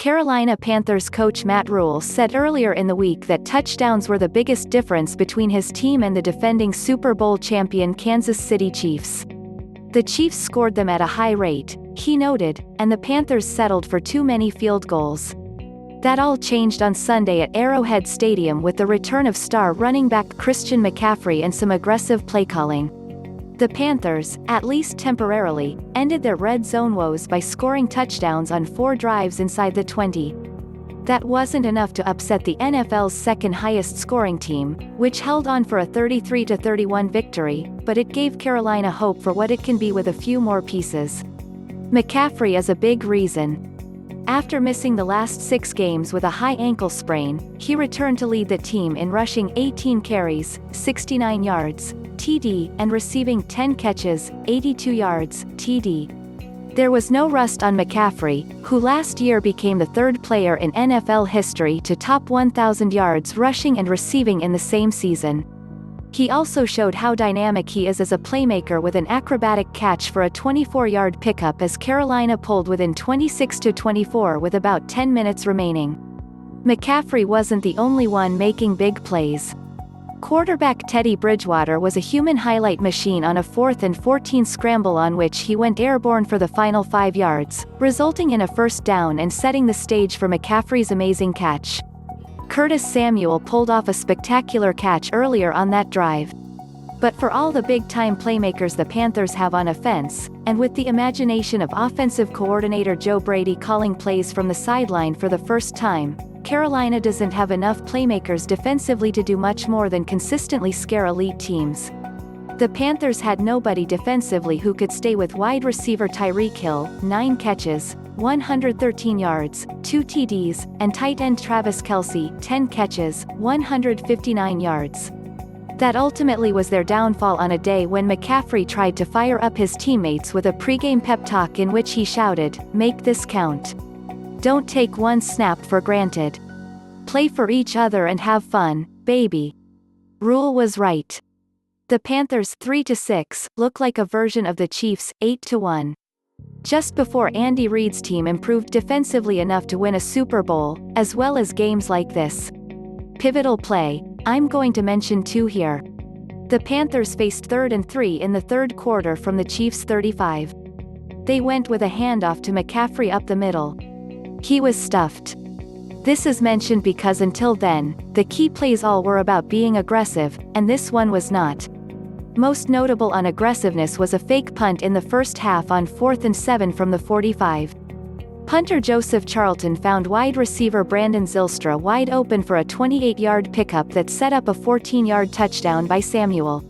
Carolina Panthers coach Matt Rhule said earlier in the week that touchdowns were the biggest difference between his team and the defending Super Bowl champion Kansas City Chiefs. The Chiefs scored them at a high rate, he noted, and the Panthers settled for too many field goals. That all changed on Sunday at Arrowhead Stadium with the return of star running back Christian McCaffrey and some aggressive play-calling. The Panthers, at least temporarily, ended their red zone woes by scoring touchdowns on 4 drives inside the 20. That wasn't enough to upset the NFL's second-highest scoring team, which held on for a 33-31 victory, but it gave Carolina hope for what it can be with a few more pieces. McCaffrey is a big reason. After missing the last 6 games with a high ankle sprain, he returned to lead the team in rushing 18 carries, 69 yards, TD, and receiving 10 catches, 82 yards, TD. There was no rust on McCaffrey, who last year became the 3rd player in NFL history to top 1,000 yards rushing and receiving in the same season. He also showed how dynamic he is as a playmaker with an acrobatic catch for a 24-yard pickup as Carolina pulled within 26-24 with about 10 minutes remaining. McCaffrey wasn't the only one making big plays. Quarterback Teddy Bridgewater was a human highlight machine on a 4th and 14 scramble on which he went airborne for the final 5 yards, resulting in a first down and setting the stage for McCaffrey's amazing catch. Curtis Samuel pulled off a spectacular catch earlier on that drive. But for all the big-time playmakers the Panthers have on offense, and with the imagination of offensive coordinator Joe Brady calling plays from the sideline for the first time, Carolina doesn't have enough playmakers defensively to do much more than consistently scare elite teams. The Panthers had nobody defensively who could stay with wide receiver Tyreek Hill, 9 catches, 113 yards, 2 TDs, and tight end Travis Kelce, 10 catches, 159 yards. That ultimately was their downfall on a day when McCaffrey tried to fire up his teammates with a pregame pep talk in which he shouted, "Make this count. Don't take one snap for granted. Play for each other and have fun, baby." Rhule was right. The Panthers 3-6 look like a version of the Chiefs 8-1. Just before Andy Reid's team improved defensively enough to win a Super Bowl, as well as games like this. Pivotal play, I'm going to mention 2 here. The Panthers faced 3rd and 3 in the 3rd quarter from the Chiefs' 35. They went with a handoff to McCaffrey up the middle. He was stuffed. This is mentioned because until then, the key plays all were about being aggressive, and this one was not. Most notable on aggressiveness was a fake punt in the first half on 4th and 7 from the 45. Punter Joseph Charlton found wide receiver Brandon Zylstra wide open for a 28-yard pickup that set up a 14-yard touchdown by Samuel.